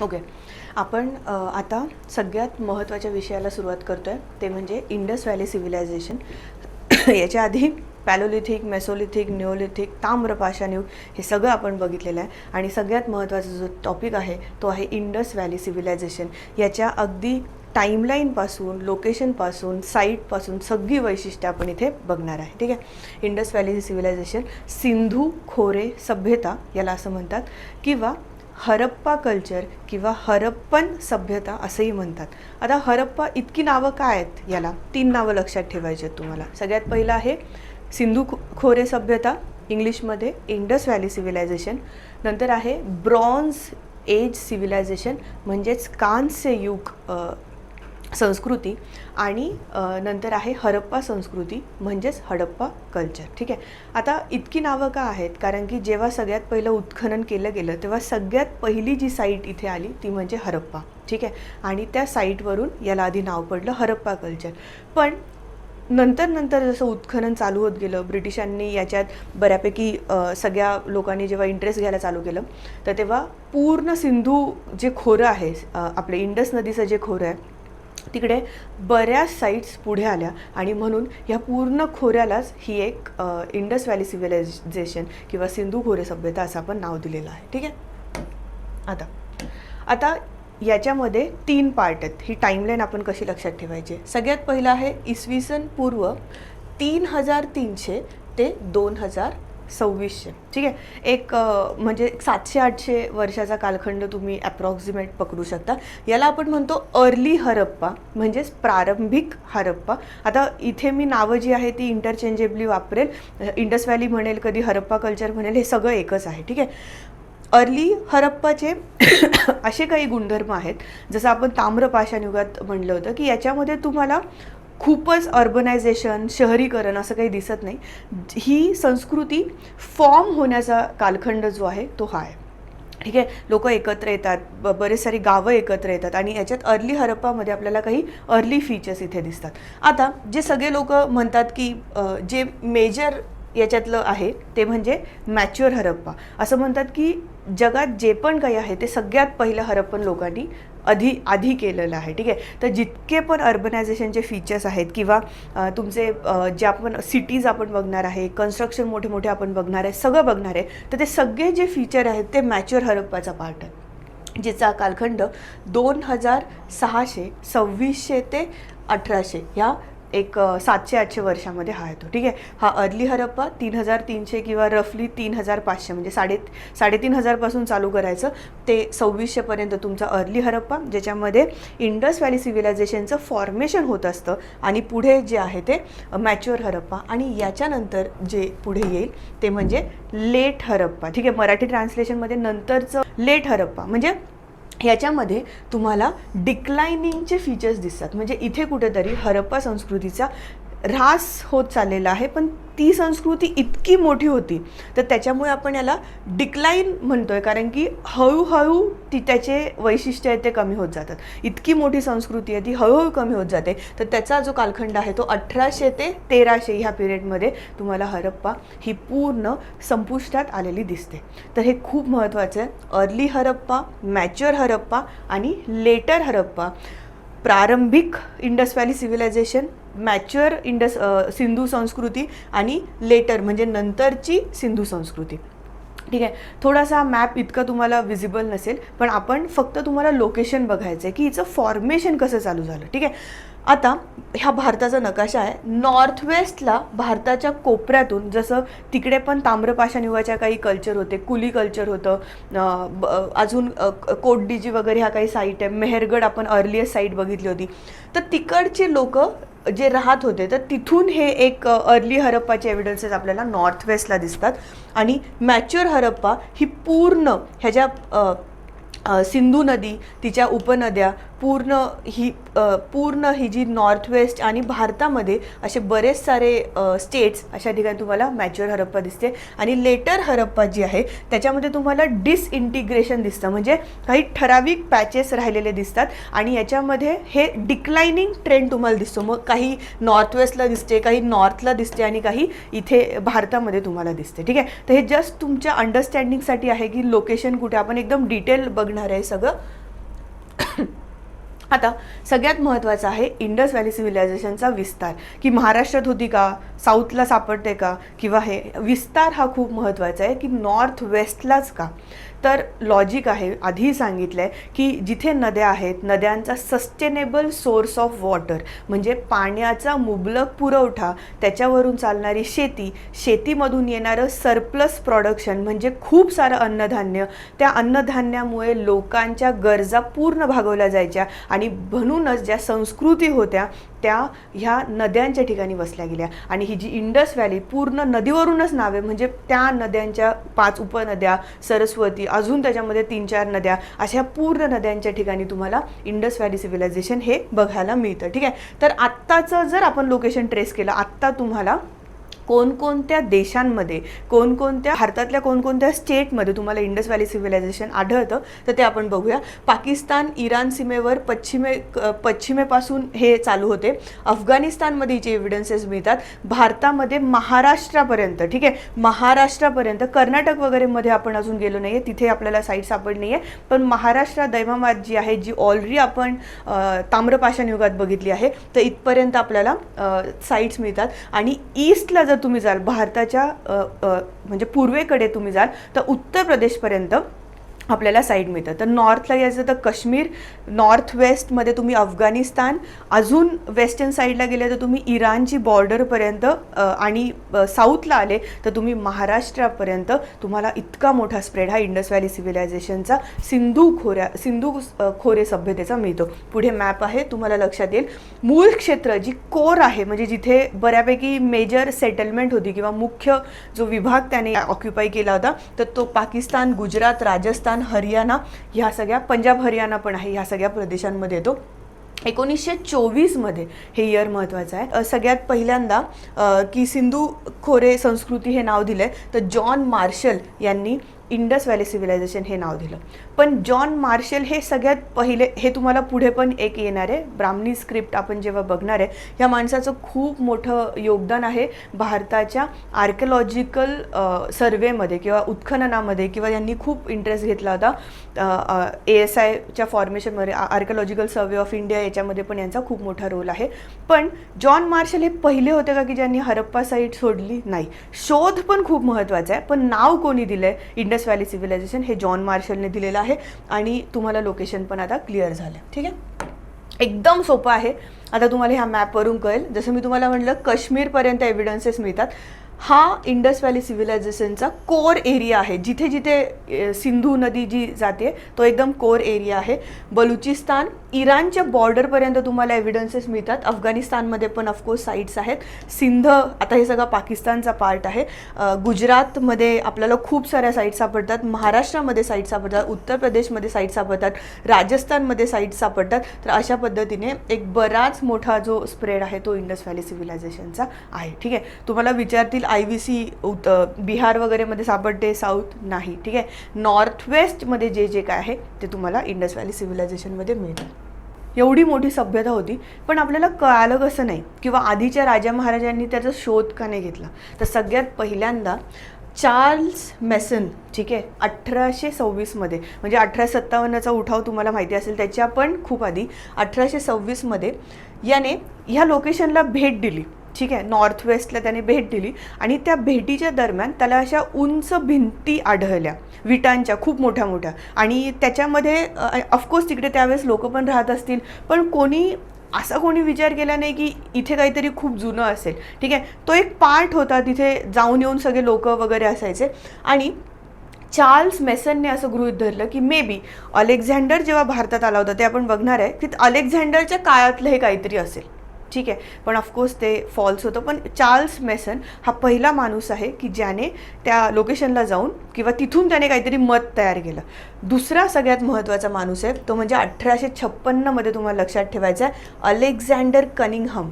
Okay, आपण आता सगळ्यात महत्त्वाच्या विषयाला सुरुवात करतो आहे, ते म्हणजे इंडस व्हॅली सिव्हिलायझेशन. याच्या आधी पॅलोलिथिक, मेसोलिथिक, निओलिथिक, ताम्रपाषाणयुग हे सगळं आपण बघितलेलं आहे. आणि सगळ्यात महत्त्वाचा जो टॉपिक आहे तो आहे इंडस व्हॅली सिव्हिलायझेशन. याच्या अगदी टाईमलाईनपासून, लोकेशनपासून, साईटपासून सगळी वैशिष्ट्ये आपण इथे बघणार आहे. ठीक आहे. इंडस व्हॅली सिव्हिलायझेशन, सिंधू खोरे सभ्यता याला असं म्हणतात, किंवा हरप्पा कल्चर किंवा हरप्पन सभ्यता असंही म्हणतात. आता हरप्पा इतकी नावं काय आहेत, याला 3 नावं लक्षात ठेवायची आहेत तुम्हाला. सगळ्यात पहिलं आहे सिंधू खोरे सभ्यता, इंग्लिशमध्ये इंडस व्हॅली सिव्हिलायझेशन. नंतर आहे ब्रॉन्झ एज सिव्हिलायझेशन, म्हणजेच कांस्य युग संस्कृती. आणि नंतर आहे हरप्पा संस्कृती, म्हणजेच हडप्पा कल्चर. ठीक आहे. आता इतकी नावं का आहेत, कारण की जेव्हा सगळ्यात पहिलं उत्खनन केलं गेलं तेव्हा सगळ्यात पहिली जी साईट इथे आली ती म्हणजे हरप्पा. ठीक आहे. आणि त्या साईटवरून याला आधी नाव पडलं हरप्पा कल्चर. पण नंतर जसं उत्खनन चालू होत गेलं, ब्रिटिशांनी याच्यात बऱ्यापैकी सगळ्या लोकांनी जेव्हा इंटरेस्ट घ्यायला चालू केलं, तर तेव्हा पूर्ण सिंधू जे खोरं आहे, आपले इंडस नदीचं जे खोरं आहे, तिकडे बऱ्याच साईट्स पुढे आल्या. आणि म्हणून ह्या पूर्ण खोऱ्यालाच ही एक इंडस व्हॅली सिव्हिलायझेशन किंवा सिंधू खोरे सभ्यता असं आपण नाव दिलेलं आहे. ठीक आहे. आता याच्यामध्ये 3 पार्ट आहेत. ही टाईमलाईन आपण कशी लक्षात ठेवायची. सगळ्यात पहिलं आहे इसवी सन पूर्व 3300 ते 2026. ठीक आहे. एक म्हणजे 700-800 वर्षाचा कालखंड तुम्ही ॲप्रॉक्सिमेट पकडू शकता. याला आपण म्हणतो अर्ली हरप्पा, म्हणजेच प्रारंभिक हरप्पा. आता इथे मी नावं जी आहे ती इंटरचेंजेबली वापरेल. इंडस व्हॅली म्हणेल, कधी हरप्पा कल्चर म्हणेल, हे सगळं एकच आहे. ठीक आहे. अर्ली हरप्पाचे असे काही गुणधर्म आहेत, जसं आपण ताम्रपाषाण युगात म्हणलं होतं की याच्यामध्ये तुम्हाला खूपच अर्बनायझेशन, शहरीकरण असं काही दिसत नाही. ही संस्कृती फॉर्म होण्याचा कालखंड जो आहे तो हा आहे. ठीक आहे. लोक एकत्र येतात, बरेच सारी गावं एकत्र येतात, आणि याच्यात अर्ली हरप्पामध्ये आपल्याला काही अर्ली फीचर्स इथे दिसतात. आता जे सगळे लोक म्हणतात की जे मेजर याच्यातलं आहे ते म्हणजे मॅच्युअर हरप्पा. असं म्हणतात की जगात जे पण काही आहे ते सगळ्यात पहिलं हरप्पन लोकांनी आधी केलेलं आहे. ठीक आहे. तर जितके पण अर्बनायझेशनचे फीचर्स आहेत किंवा तुमचे जे आपण सिटीज आपण बघणार आहे, कन्स्ट्रक्शन मोठे मोठे आपण बघणार आहे, सगळं बघणार आहे, तर ते सगळे जे फीचर आहेत ते मॅच्युअर हरप्पाचा पार्ट आहे, जिचा कालखंड 2600, 2600 ते 1800 ह्या एक 700-800 वर्षामध्ये हा येतो. ठीक आहे. हा अर्ली हरप्पा 3300 किंवा रफली 3500, म्हणजे 3500 चालू करायचं ते 2600 तुमचा अर्ली हरप्पा, ज्याच्यामध्ये इंडस व्हॅली सिव्हिलायझेशनचं फॉर्मेशन होत असतं. आणि पुढे जे आहे ते मॅच्युअर हरप्पा. आणि याच्यानंतर जे पुढे येईल ते म्हणजे लेट हरप्पा. ठीक आहे. मराठी ट्रान्सलेशनमध्ये नंतरचं लेट हरप्पा, म्हणजे ह्याच्यामध्ये तुम्हाला डिक्लायनिंगचे फीचर्स दिसतात. म्हणजे इथे कुठेतरी हरप्पा संस्कृतीचा ऱ्हास होत चाललेला आहे, पण ती संस्कृती इतकी मोठी होती तर त्याच्यामुळे आपण याला डिक्लाइन म्हणतोय, कारण की हळूहळू त्याचे वैशिष्ट्य आहेत ते कमी होत जातात. इतकी मोठी संस्कृती आहे ती हळूहळू कमी होत जाते. तर त्याचा जो कालखंड आहे तो 1800 ते 1300 ह्या पिरियडमध्ये तुम्हाला हरप्पा ही पूर्ण संपुष्टात आलेली दिसते. तर हे खूप महत्त्वाचं आहे. अर्ली हरप्पा, मॅच्युअर हरप्पा आणि लेटर हरप्पा. प्रारंभिक Indus Valley Civilization, mature Sindhu संस्कृती, आणि लेटर म्हणजे नंतरची सिंधू संस्कृती. ठीक आहे. थोडासा मॅप इतकं तुम्हाला विजिबल नसेल, पण आपण फक्त तुम्हाला लोकेशन बघायचं आहे की हिचं फॉर्मेशन कसं चालू झालं. ठीक आहे. आता ह्या भारताचा नकाशा आहे. नॉर्थ वेस्टला भारताच्या कोपऱ्यातून, जसं तिकडे पण ताम्रपाषाण युगाच्या काही कल्चर होते, कुली कल्चर होतं, अजून कोटडीजी वगैरे ह्या काही साईट आहे, मेहरगड आपण अर्लिएस्ट साईट बघितली होती. तर तिकडचे लोक जे राहत होते, तर तिथून हे एक अर्ली हरप्पाचे एव्हिडन्सेस आपल्याला नॉर्थ वेस्टला दिसतात. आणि मॅच्युअर हरप्पा ही पूर्ण ह्याच्या सिंधू नदी, तिच्या उपनद्या, पूर्ण ही जी नॉर्थ वेस्ट आणि भारतामध्ये असे बरेच सारे स्टेट्स, अशा ठिकाणी तुम्हाला मॅच्युअर हरप्पा दिसते. आणि लेटर हरप्पा जी आहे त्याच्यामध्ये तुम्हाला डिसइंटिग्रेशन दिसतं, म्हणजे काही ठराविक पॅचेस राहिलेले दिसतात. आणि याच्यामध्ये हे डिक्लायनिंग ट्रेंड तुम्हाला दिसतो. मग काही नॉर्थ वेस्टला दिसते, काही नॉर्थला दिसते, आणि काही इथे भारतामध्ये तुम्हाला दिसते. ठीक आहे. तर हे जस्ट तुमच्या अंडरस्टँडिंगसाठी आहे की लोकेशन कुठे, आपण एकदम डिटेल बघणार आहे सगळं आता सगळ्यात महत्त्वाचं आहे इंडस व्हॅली सिव्हिलायझेशनचा विस्तार, की महाराष्ट्रात होती का, साऊथला सापडते का, किंवा हे विस्तार हा खूप महत्त्वाचा आहे, की नॉर्थ वेस्टलाच का. तर लॉजिक आहे, आधी सांगितलं आहे की जिथे नद्या आहेत, नद्यांचा सस्टेनेबल सोर्स ऑफ वॉटर म्हणजे पाण्याचा मुबलक पुरवठा, त्याच्यावरून चालणारी शेती, शेतीमधून येणारं सरप्लस प्रोडक्शन म्हणजे खूप सारं अन्नधान्य, त्या अन्नधान्यामुळे लोकांच्या गरजा पूर्ण भागवल्या जायच्या आणि म्हणूनच ज्या संस्कृती होत्या त्या ह्या नद्यांच्या ठिकाणी वसल्या गेल्या. आणि ही जी इंडस व्हॅली पूर्ण नदीवरूनच नावे, म्हणजे त्या नद्यांच्या 5 उपनद्या, सरस्वती, अजून त्याच्यामध्ये 3-4 नद्या, अशा पूर्ण नद्यांच्या ठिकाणी तुम्हाला इंडस व्हॅली सिव्हिलायझेशन हे बघायला मिळतं. ठीक आहे. तर आत्ताचं जर आपण लोकेशन ट्रेस केलं, आत्ता तुम्हाला कोणकोणत्या देशांमध्ये, कोणकोणत्या भारतातल्या कोणकोणत्या स्टेटमध्ये तुम्हाला इंडस व्हॅली सिव्हिलायझेशन आढळतं, तर ते आपण बघूया. पाकिस्तान इराण सीमेवर पश्चिमेपासून हे चालू होते. अफगाणिस्तानमध्ये हिचे एव्हिडन्सेस मिळतात. भारतामध्ये महाराष्ट्रापर्यंत, ठीक आहे, महाराष्ट्रापर्यंत, कर्नाटक वगैरेमध्ये आपण अजून गेलो नाही आहे, तिथे आपल्याला साईट सापडली आहे. पण महाराष्ट्र दैमामात जी आहे, जी ऑलरेडी आपण ताम्रपाषाण युगात बघितली आहे, तर इथपर्यंत आपल्याला साईट्स मिळतात. आणि ईस्टला जर तुम्ही जाल, भारताच्या म्हणजे पूर्वेकडे तुम्ही जाल, तर उत्तर प्रदेशपर्यंत आपल्याला साईड मिळतं. तर नॉर्थला यायचं तर काश्मीर, नॉर्थ वेस्टमध्ये तुम्ही अफगाणिस्तान, अजून वेस्टर्न साईडला गेले तर तुम्ही इराणची बॉर्डरपर्यंत, आणि साऊथला आले तर तुम्ही महाराष्ट्रापर्यंत तुम्हाला इतका मोठा स्प्रेड हा इंडस व्हॅली सिव्हिलायझेशनचा सिंधू खोरे सभ्यतेचा मिळतो. पुढे मॅप आहे, तुम्हाला लक्षात येईल. मूळ क्षेत्र जी कोर आहे, म्हणजे जिथे बऱ्यापैकी मेजर सेटलमेंट होती किंवा मुख्य जो विभाग त्याने ऑक्युपाय केला होता, तर तो पाकिस्तान, गुजरात, राजस्थान, हरियाणा, ह्या सगळ्या, पंजाब हरियाणा पण आहे, ह्या सगळ्या प्रदेशांमध्ये येतो. 1924 हे इयर महत्त्वाचं आहे. सगळ्यात पहिल्यांदा की सिंधू खोरे संस्कृती हे नाव दिलं आहे, तर जॉन मार्शल यांनी इंडस व्हॅली सिव्हिलायझेशन हे नाव दिलं. पण जॉन मार्शल हे सगळ्यात पहिले, हे तुम्हाला पुढे पण एक येणार आहे, ब्राह्मणी स्क्रिप्ट आपण जेव्हा बघणार आहे, ह्या माणसाचं खूप मोठं योगदान आहे भारताच्या आर्किओलॉजिकल सर्वेमध्ये किंवा उत्खननामध्ये, किंवा यांनी खूप इंटरेस्ट घेतला होता ASIच्या फॉर्मेशनमध्ये, आर्किओलॉजिकल सर्वे ऑफ इंडिया, याच्यामध्ये पण यांचा खूप मोठा रोल आहे. पण जॉन मार्शल हे पहिले होते का की ज्यांनी हरप्पा साईट सोडली? नाही. शोध पण खूप महत्त्वाचा आहे, पण नाव कोणी दिलं आहे इंडस व्हॅली सिव्हिलायझेशन? हे जॉन मार्शलने दिलेलं आहे. आणि तुम्हाला लोकेशन पण आता क्लिअर झालं. ठीक आहे, एकदम सोपं आहे. आता तुम्हाला ह्या मॅपवरून कळेल. जसं मी तुम्हाला म्हटलं, काश्मीरपर्यंत एव्हिडन्सेस मिळतात. हा इंडस व्हॅली सिव्हिलायझेशनचा कोर एरिया आहे, जिथे जिथे सिंधू नदी जी जाते तो एकदम कोर एरिया आहे. बलुचिस्तान, इराणच्या बॉर्डरपर्यंत तुम्हाला एव्हिडन्सेस मिळतात. अफगाणिस्तानमध्ये पण ऑफकोर्स साईट्स आहेत. सिंध, आता हे सगळं पाकिस्तानचा पार्ट आहे. गुजरातमध्ये आपल्याला खूप साऱ्या साईट्स सापडतात. महाराष्ट्रामध्ये साईट्स सापडतात. उत्तर प्रदेशमध्ये साईट्स सापडतात. राजस्थानमध्ये साईट्स सापडतात. तर अशा पद्धतीने एक बराच मोठा जो स्प्रेड आहे तो इंडस व्हॅली सिव्हिलायझेशनचा आहे. ठीक आहे, तुम्हाला विचारतील IVC बिहार वगैरेमध्ये सापडते, साऊथ नाही. ठीक आहे, नॉर्थ वेस्टमध्ये जे काय आहे ते तुम्हाला इंडस व्हॅली सिव्हिलायझेशनमध्ये मिळतं. एवढी मोठी सभ्यता होती, पण आपल्याला कळालं कसं नाही, किंवा आधीच्या राजा महाराजांनी त्याचा शोध का नाही घेतला? तर सगळ्यात पहिल्यांदा चार्ल्स मेसन, ठीक आहे, 1826 म्हणजे 1857चा उठाव तुम्हाला माहिती असेल, त्याच्या पण खूप आधी 1826 याने ह्या लोकेशनला भेट दिली. ठीक आहे, नॉर्थ वेस्टला त्याने भेट दिली. आणि त्या भेटीच्या दरम्यान त्याला अशा उंच भिंती आढळल्या, विटांच्या, खूप मोठ्या मोठ्या. आणि त्याच्यामध्ये ऑफकोर्स तिकडे त्यावेळेस लोक पण राहत असतील, पण कोणी विचार केला नाही की इथे काहीतरी खूप जुनं असेल. ठीक आहे, तो एक पार्ट होता, तिथे जाऊन येऊन सगळे लोक वगैरे असायचे. आणि चार्ल्स मेसनने असं गृहीत धरलं की मे बी अलेक्झांडर जेव्हा भारतात आला होता, ते आपण बघणार आहे की अलेक्झांडरच्या काळातलं हे काहीतरी असेल. ठीक आहे, पण ऑफकोर्स ते फॉल्स होतं. पण चार्ल्स मेसन हा पहिला माणूस आहे की ज्याने त्या लोकेशनला जाऊन किंवा तिथून त्याने काहीतरी मत तयार केलं. दुसरा सगळ्यात महत्त्वाचा माणूस आहे तो म्हणजे 1856 तुम्हाला लक्षात ठेवायचा आहे, अलेक्झांडर कनिंगहम.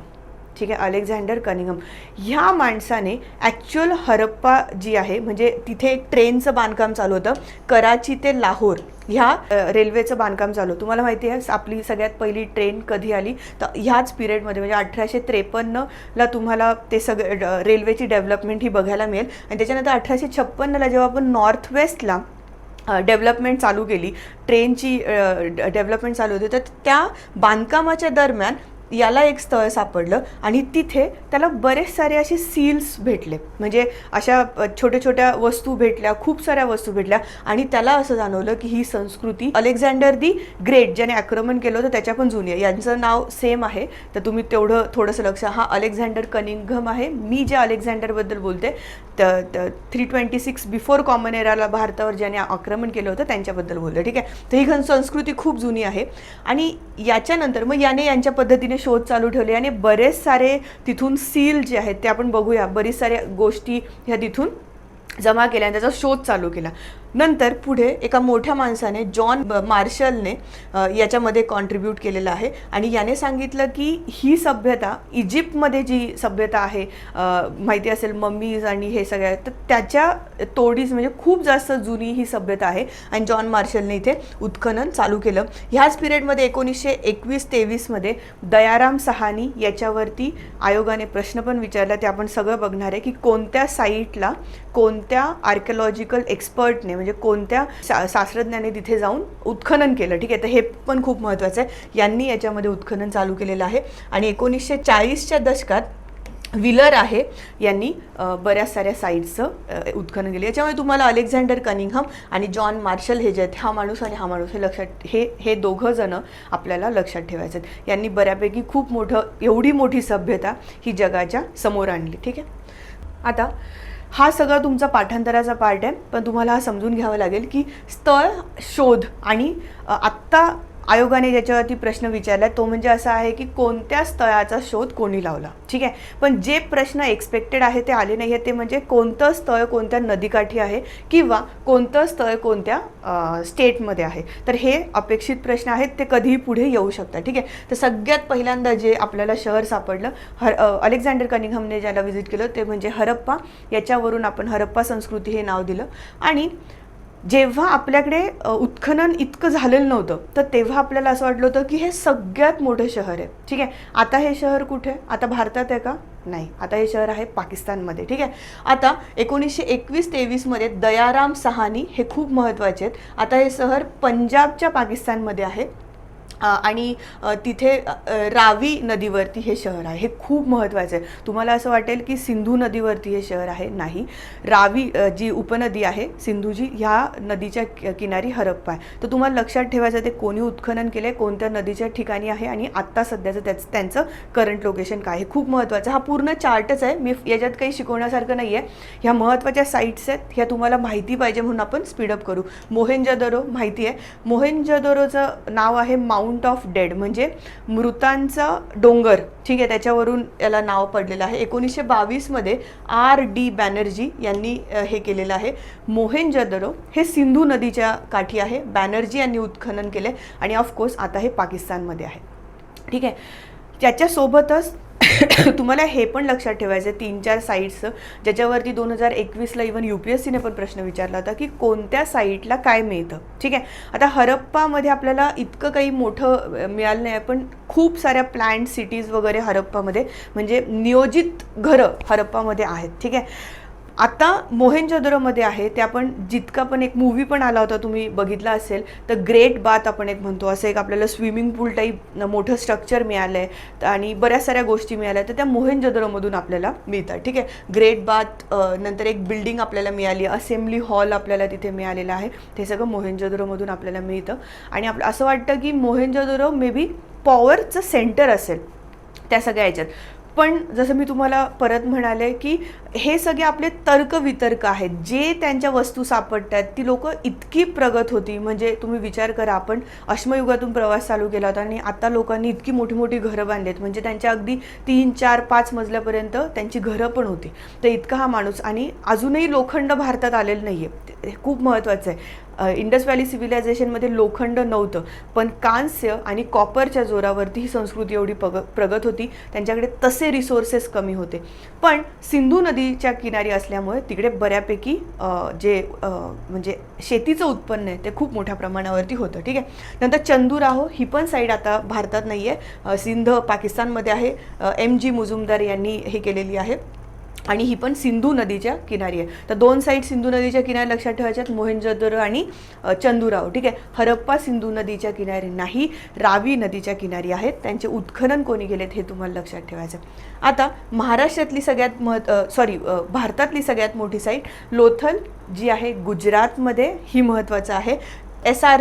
ठीक आहे, अलेक्झांडर कनिंगहम ह्या माणसाने ॲक्च्युअल हरप्पा जी आहे, म्हणजे तिथे एक ट्रेनचं बांधकाम चालू होतं, कराची ते लाहोर ह्या रेल्वेचं बांधकाम चालू. तुम्हाला माहिती आहे आपली सगळ्यात पहिली ट्रेन कधी आली? तर ह्याच पिरियडमध्ये, म्हणजे 1853ला तुम्हाला ते सगळं रेल्वेची डेव्हलपमेंट ही बघायला मिळेल. आणि त्याच्यानंतर 1856ला जेव्हा आपण नॉर्थ वेस्टला डेव्हलपमेंट चालू केली, ट्रेनची डेव्हलपमेंट चालू होती, तर त्या बांधकामाच्या दरम्यान याला एक स्थळ सापडलं आणि तिथे त्याला बरेच सारे असे सील्स भेटले, म्हणजे अशा छोट्या छोट्या वस्तू भेटल्या, खूप साऱ्या वस्तू भेटल्या आणि त्याला असं जाणवलं की ही संस्कृती अलेक्झांडर दी ग्रेट ज्याने आक्रमण केलं होतं त्याच्या पण जुनी आहे. यांचं नाव सेम आहे, तर तुम्ही तेवढं थोडंसं लक्ष. हा अलेक्झांडर कनिंघम आहे. मी ज्या अलेक्झांडरबद्दल बोलते 326 बिफोर कॉमन एराला भारतावर ज्याने आक्रमण केलं होतं त्यांच्याबद्दल बोलते, ठीक आहे. तर ही संस्कृती खूप जुनी आहे आणि याच्यानंतर मग याने यांच्या पद्धतीने शोध चालू ठेवले आणि बरेच सारे तिथून सील जे आहेत ते आपण बघूया, बरीच साऱ्या गोष्टी ह्या तिथून जमा केल्या आणि त्याचा शोध चालू केला. नंतर पुढे एका मोठ्या माणसाने जॉन मार्शलने याच्यामध्ये कॉन्ट्रीब्यूट केलेलं आहे आणि याने सांगितलं की ही सभ्यता इजिप्तमध्ये जी सभ्यता आहे, माहिती असेल मम्मीज आणि हे सगळं, तर त्याच्या तोडीस म्हणजे खूप जास्त जुनी ही सभ्यता आहे आणि जॉन मार्शलने इथे उत्खनन चालू केलं. ह्याच पिरियडमध्ये 1921-23मध्ये दयाराम सहानी याच्यावरती आयोगाने प्रश्न पण विचारला, ते आपण सगळं बघणार आहे की कोणत्या साईटला कोणत्या आर्किओलॉजिकल एक्सपर्टने म्हणजे कोणत्या शास्त्रज्ञाने तिथे जाऊन उत्खनन केलं, ठीक आहे. तर हे पण खूप महत्त्वाचं आहे. यांनी याच्यामध्ये उत्खनन चालू केलेलं आहे आणि 1940च्या दशकात विलर आहे यांनी बऱ्याच साऱ्या साईट्सचं उत्खनन केलं. याच्यामुळे तुम्हाला अलेक्झांडर कनिंघम आणि जॉन मार्शल हे जे आहेत, हा माणूस आणि हा माणूस हे लक्षात, हे दोघं जणं आपल्याला लक्षात ठेवायचे आहेत. यांनी बऱ्यापैकी खूप एवढी मोठी सभ्यता ही जगाच्या समोर आणली, ठीक आहे. आता हा सगळा तुमचा पाठांतराचा पार्ट आहे, पण तुम्हाला हा समजून घ्यावं लागेल की स्थळ शोध आणि आत्ता आयोगाने ज्याच्यावरती प्रश्न विचारला तो म्हणजे असा आहे की कोणत्या स्थळाचा शोध कोणी लावला, ठीक आहे. पण जे प्रश्न एक्सपेक्टेड आहे ते आले नाही आहेत, ते म्हणजे कोणतं स्थळ कोणत्या नदीकाठी आहे किंवा कोणतं स्थळ कोणत्या स्टेटमध्ये आहे. तर हे अपेक्षित प्रश्न आहेत, ते कधीही पुढे येऊ शकतात, ठीक आहे. तर सगळ्यात पहिल्यांदा जे आपल्याला शहर सापडलं अलेक्झांडर कनिंघमने ज्याला व्हिजिट केलं ते म्हणजे हरप्पा. याच्यावरून आपण हरप्पा संस्कृती हे नाव दिलं. आणि जेव्हा आपल्याकडे उत्खनन इतकं झालेलं नव्हतं तर तेव्हा आपल्याला असं वाटलं होतं की हे सगळ्यात मोठं शहर आहे, ठीक आहे. आता हे शहर कुठे, आता भारतात आहे का, नाही, आता हे शहर आहे पाकिस्तानमध्ये, ठीक आहे. आता 1921-23मध्ये दयाराम सहानी हे खूप महत्त्वाचे आहेत. आता हे शहर पंजाबच्या पाकिस्तानमध्ये आहे आणि तिथे रावी नदीवरती हे शहर आहे. हे खूप महत्त्वाचं आहे. तुम्हाला असं वाटेल की सिंधू नदीवरती हे शहर आहे, नाही. रावी जी उपनदी आहे सिंधूजी, ह्या नदीच्या किनारी हरप्पा आहे. तर तुम्हाला लक्षात ठेवायचं ते कोणी उत्खनन केले, कोणत्या नदीच्या ठिकाणी आहे आणि आत्ता सध्याचं त्यांचं करंट लोकेशन काय आहे, खूप महत्त्वाचं. हा पूर्ण चार्टच आहे, मी याच्यात काही शिकवण्यासारखं नाही आहे. ह्या महत्त्वाच्या साईट्स आहेत, ह्या तुम्हाला माहिती पाहिजे म्हणून आपण स्पीडअप करू. मोहेंजोदरो माहिती आहे. मोहेंजोदरोचं नाव आहे माउंट ऑफ डेड, म्हणजे मृतांचा डोंगर, ठीक आहे. त्याच्यावरून याला नाव पडलेलं आहे. 1922मध्ये R.D. बॅनर्जी यांनी हे केलेलं आहे. मोहेंजोदरो हे सिंधू नदीच्या काठी आहे. बॅनर्जी यांनी उत्खनन केले आणि ऑफकोर्स आता हे पाकिस्तानमध्ये आहे, ठीक आहे. त्याच्यासोबतच तुम्हाला हे पण लक्षात ठेवायचं आहे 3-4 साईट्सचं, ज्याच्यावरती 2021ला इव्हन UPSCने पण प्रश्न विचारला होता की कोणत्या साईटला काय मिळतं, ठीक आहे. आता हरप्पामध्ये आपल्याला इतकं काही मोठं मिळालं नाही, पण खूप साऱ्या प्लॅन्ड सिटीज वगैरे हरप्पामध्ये, म्हणजे नियोजित घरं हरप्पामध्ये आहेत, ठीक आहे. आता मोहेंजोदरोमध्ये आहे ते आपण जितका पण एक मूवी पण आला होता तुम्ही बघितला असेल, तर ग्रेट बाथ आपण एक म्हणतो, असं एक आपल्याला स्विमिंग पूल टाईप मोठं स्ट्रक्चर मिळालं आहे आणि बऱ्याच साऱ्या गोष्टी मिळाल्या, तर त्या मोहेंजोदरोमधून आपल्याला मिळतात, ठीक आहे. ग्रेट बाथ, नंतर एक बिल्डिंग आपल्याला मिळाली, असेंब्ली हॉल आपल्याला तिथे मिळालेलं आहे, ते सगळं मोहेंजोदरोमधून आपल्याला मिळतं. आणि असं वाटतं की मोहेंजोदरो मे बी पॉवरचं सेंटर असेल त्या सगळ्या ह्याच्यात. पण जसं मी तुम्हाला परत म्हणाले की हे सगळे आपले तर्कवितर्क आहेत. जे त्यांच्या वस्तू सापडतात ती लोक इतकी प्रगत होती, म्हणजे तुम्ही विचार करा, आपण अश्मयुगातून प्रवास चालू केला होता आणि आता लोकांनी इतकी मोठी मोठी घरं बांधलीत, म्हणजे त्यांच्या अगदी 3, 4, 5 मजल्यापर्यंत त्यांची घरं पण होती. तर इतका हा माणूस, आणि अजूनही लोखंड भारतात आलेलं नाही आहे, खूप महत्त्वाचं आहे. इंडस व्हॅली सिव्हिलायझेशनमध्ये लोखंड नव्हतं, पण कांस्य आणि कॉपरच्या जोरावरती ही संस्कृती एवढी प्रगत होती. त्यांच्याकडे तसे रिसोर्सेस कमी होते, पण सिंधू नदीच्या किनारी असल्यामुळे तिकडे बऱ्यापैकी जे म्हणजे शेतीचं उत्पन्न आहे ते खूप मोठ्या प्रमाणावरती होतं, ठीक आहे. नंतर चंदुराहो ही पण साईड आता भारतात नाही आहे, सिंध पाकिस्तानमध्ये आहे. MG मुजुमदार यांनी हे केलेली आहे. आणि ही पण सिंधू नदीच्या किनारी आहे. तर 2 साईड सिंधू नदीच्या किनारी लक्षात ठेवायच्यात, मोहेंजोदरो आणि चंदुराव. ठीक आहे. हरप्पा सिंधू नदीच्या किनारी नाही, रावी नदीच्या किनारी आहेत. त्यांचे उत्खनन कोणी केलेत हे तुम्हाला लक्षात ठेवायचं. आता महाराष्ट्रातली भारतातली सगळ्यात मोठी साईट लोथल जी आहे गुजरातमध्ये, ही महत्त्वाचं आहे. SR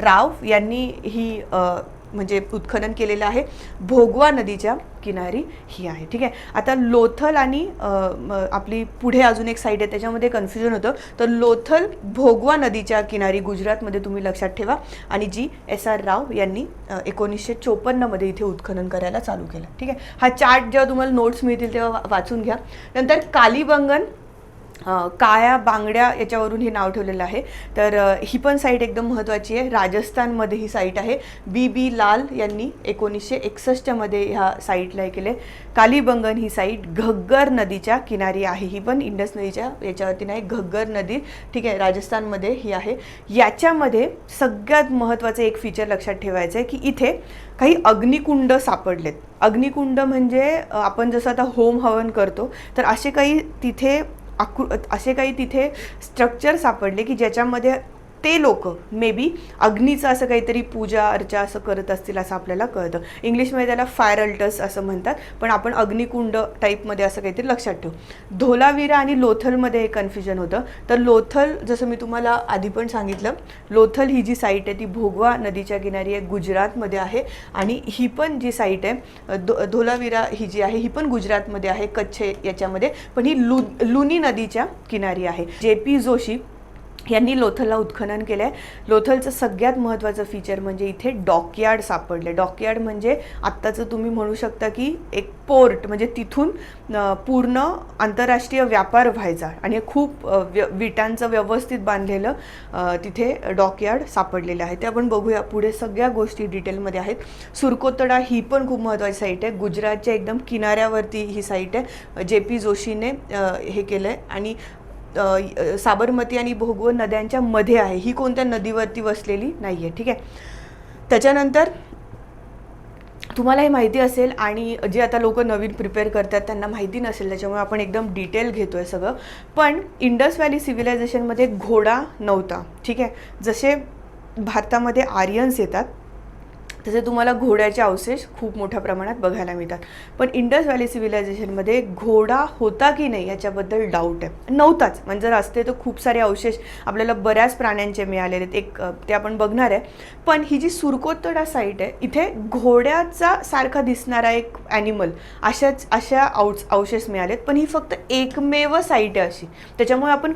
राव यांनी ही म्हणजे उत्खनन केलेलं आहे. भोगवा नदीच्या किनारी ही आहे. ठीक आहे. आता लोथल आणि आपली पुढे अजून एक साईड आहे, त्याच्यामध्ये कन्फ्युजन होतं. तर लोथल भोगवा नदीच्या किनारी गुजरातमध्ये तुम्ही लक्षात ठेवा, आणि जी SR राव यांनी 1954मध्ये इथे उत्खनन करायला चालू केलं. ठीक आहे. हा चार्ट जेव्हा तुम्हाला नोट्स मिळतील तेव्हा वाचून घ्या. नंतर कालीबंगन, काळ्या बांगड्या याच्यावरून हे नाव ठेवलेलं आहे. तर ही पण साईट एकदम महत्त्वाची आहे. राजस्थानमध्ये ही साईट आहे. BB लाल यांनी 1961मध्ये ह्या साईटला हे केले. कालीबंगन ही साईट घग्गर नदीच्या किनारी आहे. ही पण इंडस नदीच्या याच्यावरती नाही, घग्गर नदी. ठीक आहे. राजस्थानमध्ये ही आहे. याच्यामध्ये सगळ्यात महत्त्वाचं एक फीचर लक्षात ठेवायचं आहे की इथे काही अग्निकुंड सापडलेत. अग्निकुंड म्हणजे आपण जसं आता होम हवन करतो, तर असे काही तिथे स्ट्रक्चर सापडले की ज्याच्यामध्ये ते लोक मे बी अग्नीचं असं काहीतरी पूजा अर्चा असं करत असतील असं आपल्याला कळतं. इंग्लिशमध्ये त्याला फायर अल्टर्स असं म्हणतात, पण आपण अग्निकुंड टाईपमध्ये असं काहीतरी लक्षात ठेवू. धोलावीरा आणि लोथलमध्ये एक कन्फ्युजन होतं. तर लोथल, जसं मी तुम्हाला आधी पण सांगितलं, लोथल ही जी साईट आहे ती भोगवा नदीच्या किनारी आहे, गुजरातमध्ये आहे. आणि ही पण जी साईट आहे धोलावीरा ही जी आहे ही पण गुजरातमध्ये आहे, कच्छ याच्यामध्ये, पण ही लुनी नदीच्या किनारी आहे. JP जोशी यांनी लोथलला उत्खनन केलं आहे. लोथलचं सगळ्यात महत्त्वाचं फीचर म्हणजे इथे डॉकयार्ड सापडले. डॉकयार्ड म्हणजे आत्ताचं तुम्ही म्हणू शकता की एक पोर्ट, म्हणजे तिथून पूर्ण आंतरराष्ट्रीय व्यापार व्हायचा, आणि खूप विटांचं व्यवस्थित बांधलेलं तिथे डॉकयार्ड सापडलेलं आहे. ते आपण बघूया पुढे. सगळ्या गोष्टी डिटेलमध्ये आहेत. सुरकोतडा ही पण खूप महत्त्वाची साईट आहे. गुजरातच्या एकदम किनाऱ्यावरती ही साईट आहे. JP जोशीने हे केलं आहे. आणि साबरमती आणि भोगवा नद्यांच्या मध्ये आहे. ही कोणत्या नदीवरती वसलेली नाही आहे. ठीक आहे. त्याच्यानंतर तुम्हाला हे माहिती असेल, आणि जे आता लोक नवीन प्रिपेअर करतात त्यांना माहिती नसेल, त्याच्यामुळे आपण एकदम डिटेल घेतोय सगळं. पण इंडस व्हॅली सिव्हिलायझेशनमध्ये घोडा नव्हता. ठीक आहे. जसे भारतामध्ये आर्यन्स येतात तसे तुम्हाला घोड्याचे अवशेष खूप मोठ्या प्रमाणात बघायला मिळतात. पण इंडस व्हॅली सिव्हिलायझेशनमध्ये घोडा होता की नाही याच्याबद्दल डाऊट आहे. नव्हताच, म्हणजे जर असते तर खूप सारे अवशेष आपल्याला बऱ्याच प्राण्यांचे मिळालेले आहेत. ते आपण बघणार आहे. पण ही जी सुरकोतडा साईट आहे, इथे घोड्याचा सारखा दिसणारा एक ॲनिमल अशा अवशेष मिळालेत. पण ही फक्त एकमेव साईट आहे अशी. त्याच्यामुळे आपण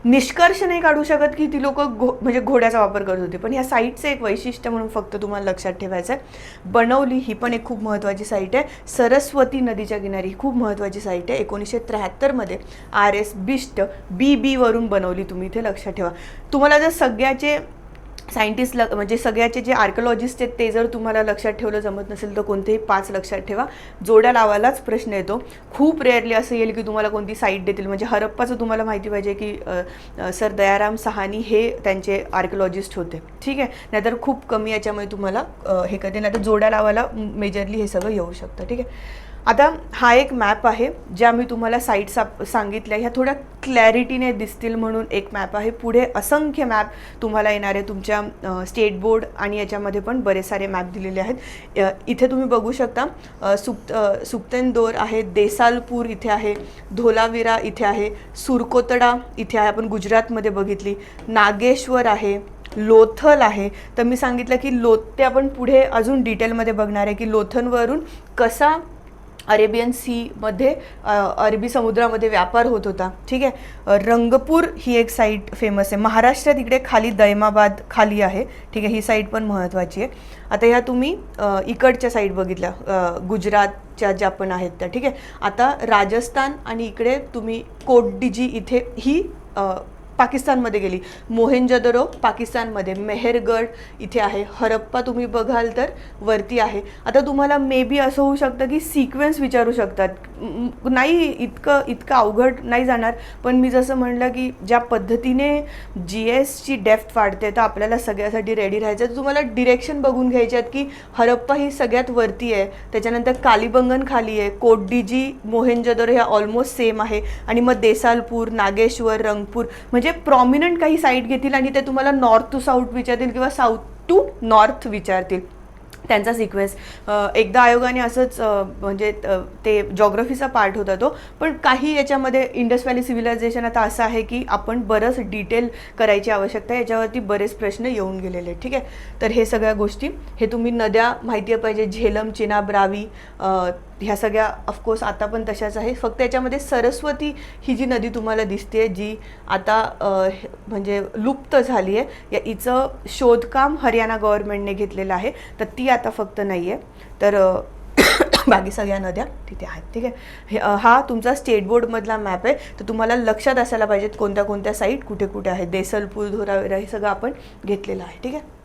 निष्कर्ष नाही काढू शकत की ती लोक म्हणजे घोड्याचा वापर करत होते. पण ह्या साईटचं एक वैशिष्ट्य म्हणून फक्त तुम्हाला लक्षात ठेवायचं आहे. बनवली ही पण एक खूप महत्त्वाची साईट आहे. सरस्वती नदीच्या किनारी ही खूप महत्त्वाची साईट आहे. 1973मध्ये RS बिष्ट BB वरून बनवली. तुम्ही इथे लक्षात ठेवा. तुम्हाला जर सगळ्याचे सायंटिस्ट म्हणजे सगळ्याचे जे आर्किओलॉजिस्ट आहेत ते जर तुम्हाला लक्षात ठेवलं जमत नसेल तर कोणतेही 5 लक्षात ठेवा. जोड्या लावायलाच प्रश्न येतो. खूप रेअरली असं येईल की तुम्हाला कोणती साईट देतील. म्हणजे हरप्पाचं तुम्हाला माहिती पाहिजे की सर दयाराम सहानी हे त्यांचे आर्किओलॉजिस्ट होते. ठीक आहे. नाहीतर खूप कमी याच्यामुळे तुम्हाला हे करते, नाहीतर जोड्या लावायला मेजरली हे सगळं येऊ शकतं. ठीक आहे. आता हा एक मॅप आहे, ज्या मी तुम्हाला साईट्स सांगितल्या ह्या थोड्या क्लॅरिटीने दिसतील म्हणून एक मॅप आहे. पुढे असंख्य मॅप तुम्हाला येणार आहे तुमच्या स्टेट बोर्ड, आणि याच्यामध्ये पण बरेच सारे मॅप दिलेले आहेत. इथे तुम्ही बघू शकता. सुक्तेंदोर आहे, देसालपूर इथे आहे, धोलावीरा इथे आहे, सुरकोतडा इथे आहे, आपण गुजरातमध्ये बघितली, नागेश्वर आहे, लोथल आहे. तर मी सांगितलं की ते आपण पुढे अजून डिटेलमध्ये बघणार आहे की लोथलवरून कसा अरेबियन सीमध्ये अरबी समुद्रामध्ये व्यापार होत होता. ठीक आहे. रंगपूर ही एक साईट फेमस आहे. महाराष्ट्रात इकडे खाली दैमाबाद खाली आहे. ठीक आहे. ही साईट पण महत्त्वाची आहे. आता ह्या तुम्ही इकडच्या साईट बघितल्या गुजरातच्या ज्या पण आहेत त्या. ठीक आहे. आता राजस्थान आणि इकडे तुम्ही कोटडिजी इथे ही पाकिस्तानमध्ये गेली, मोहेंजोदरो पाकिस्तानमध्ये, मेहरगढ इथे आहे, हरप्पा तुम्ही बघाल तर वरती आहे. आता तुम्हाला मे बी असं होऊ शकतं की सिक्वेन्स विचारू शकतात, नाही इतकं अवघड नाही जाणार, पण मी जसं म्हणलं की ज्या पद्धतीने GSची डेप्थ वाढते तर आपल्याला सगळ्यासाठी रेडी राहायचं. तर तुम्हाला डिरेक्शन बघून घ्यायचे आहेत की हरप्पा ही सगळ्यात वरती आहे, त्याच्यानंतर कालीबंगन खाली आहे, कोटडीजी मोहेंजोदरो ह्या ऑलमोस्ट सेम आहे, आणि मग देसालपूर, नागेश्वर, रंगपूर म्हणजे प्रॉमिनंट काही साईट घेतील आणि ते तुम्हाला नॉर्थ टू साऊथ विचारतील किंवा साऊथ टू नॉर्थ विचारतील, त्यांचा सिक्वेन्स. एकदा आयोगाने असंच म्हणजे ते जॉग्रफीचा पार्ट होता तो, पण काही याच्यामध्ये इंडस व्हॅली सिव्हिलायझेशन आता असं आहे की आपण बरंच डिटेल करायची आवश्यकता आहे, याच्यावरती बरेच प्रश्न येऊन गेलेले आहेत. ठीक आहे, तर हे सगळ्या गोष्टी, हे तुम्ही नद्या माहिती पाहिजे, झेलम, चिनाब, रावी, ह्या सगळ्या ऑफकोर्स आता पण तशाच आहे, फक्त याच्यामध्ये सरस्वती ही जी नदी तुम्हाला दिसते जी आता म्हणजे लुप्त झाली आहे, हिचं शोधकाम हरियाणा गव्हर्नमेंटने घेतलेलं आहे, तर ती आता फक्त नाही आहे, तर बाकी सगळ्या नद्या तिथे आहेत. ठीक आहे, हा तुमचा स्टेट बोर्डमधला मॅप आहे, तर तुम्हाला लक्षात असायला पाहिजेत कोणत्या कोणत्या साईट कुठे कुठे आहेत. देसलपूर, धोरावेरा हे सगळं आपण घेतलेलं आहे. ठीक आहे.